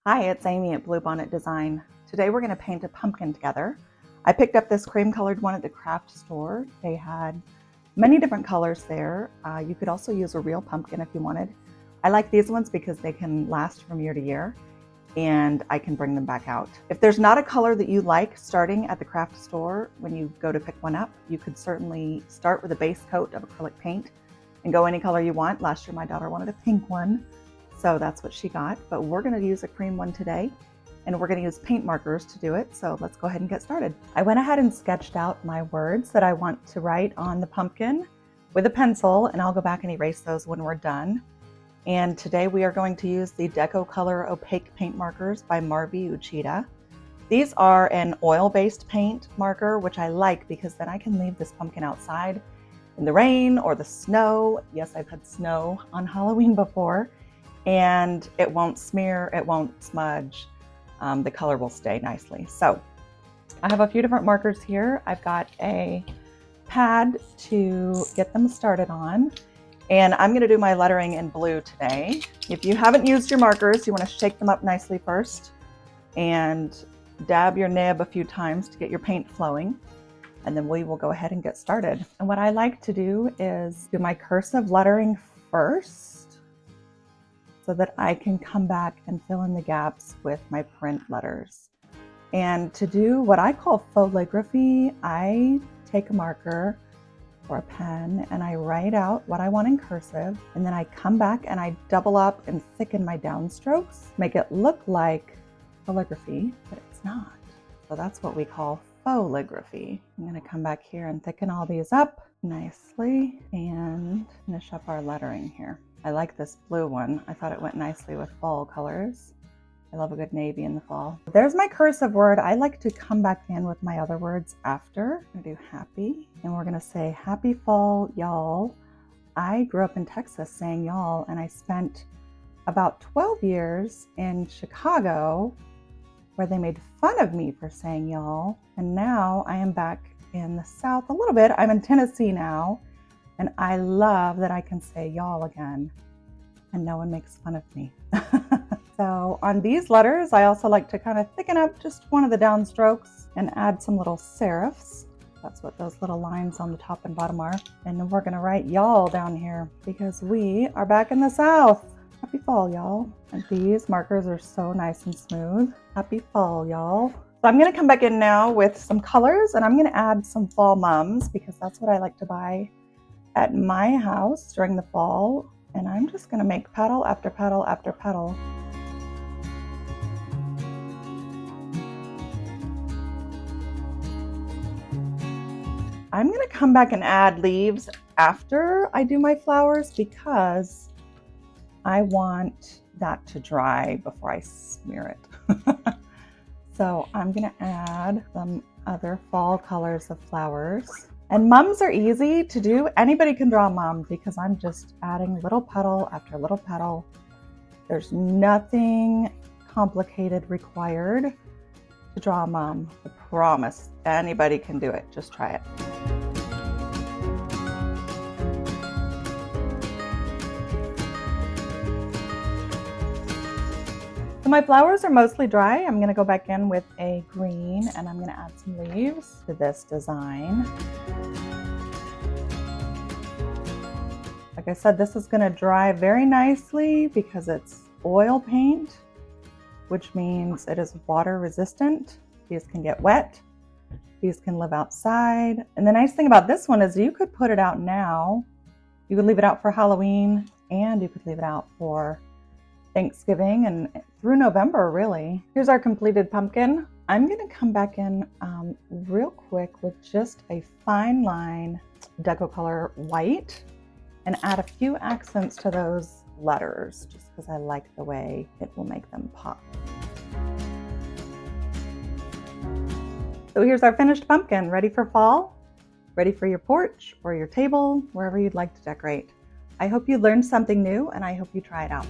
Hi, it's Amy at Blue Bonnet Design. Today we're going to paint a pumpkin together. I picked up this cream colored one at the craft store. They had many different colors there. You could also use a real pumpkin if you wanted. I like these ones because they can last from year to year and I can bring them back out. If there's not a color that you like starting at the craft store when you go to pick one up, you could certainly start with a base coat of acrylic paint and go any color you want. Last year my daughter wanted a pink one, so that's what she got, but we're going to use a cream one today, and we're going to use paint markers to do it, so let's go ahead and get started. I went ahead and sketched out my words that I want to write on the pumpkin with a pencil, and I'll go back and erase those when we're done. And today we are going to use the DecoColor opaque paint markers by Marvy Uchida. These are an oil-based paint marker, which I like because then I can leave this pumpkin outside in the rain or the snow. Yes, I've had snow on Halloween before. And it won't smear, it won't smudge. The color will stay nicely. So I have a few different markers here. I've got a pad to get them started on, and I'm going to do my lettering in blue today. If you haven't used your markers, you want to shake them up nicely first and dab your nib a few times to get your paint flowing, and then we will go ahead and get started. And what I like to do is do my cursive lettering first, so that I can come back and fill in the gaps with my print letters. And to do what I call foligraphy, I take a marker or a pen and I write out what I want in cursive, and then I come back and I double up and thicken my downstrokes, make it look like foligraphy, but it's not. So that's what we call foligraphy. I'm gonna come back here and thicken all these up nicely and finish up our lettering here. I like this blue one. I thought it went nicely with fall colors. I love a good navy in the fall. There's my cursive word. I like to come back in with my other words after. I'm gonna do happy, and we're gonna say happy fall, y'all. I grew up in Texas saying y'all, and I spent about 12 years in Chicago where they made fun of me for saying y'all. And now I am back in the South a little bit. I'm in Tennessee now. And I love that I can say y'all again and no one makes fun of me. So on these letters, I also like to kind of thicken up just one of the downstrokes and add some little serifs. That's what those little lines on the top and bottom are. And then we're gonna write y'all down here because we are back in the South. Happy fall, y'all. And these markers are so nice and smooth. Happy fall, y'all. So I'm gonna come back in now with some colors, and I'm gonna add some fall mums because that's what I like to buy at my house during the fall, and I'm just gonna make petal after petal after petal. I'm gonna come back and add leaves after I do my flowers because I want that to dry before I smear it. So I'm gonna add some other fall colors of flowers. And mums are easy to do. Anybody can draw a mum because I'm just adding little petal after little petal. There's nothing complicated required to draw a mum. I promise anybody can do it. Just try it. So my flowers are mostly dry. I'm gonna go back in with a green and I'm gonna add some leaves to this design. Like I said, this is gonna dry very nicely because it's oil paint, which means it is water resistant. These can get wet. These can live outside. And the nice thing about this one is you could put it out now. You could leave it out for Halloween, and you could leave it out for Thanksgiving and through November, really. Here's our completed pumpkin. I'm gonna come back in real quick with just a fine line DecoColor white and add a few accents to those letters just because I like the way it will make them pop. So here's our finished pumpkin, ready for fall, ready for your porch or your table, wherever you'd like to decorate. I hope you learned something new and I hope you try it out.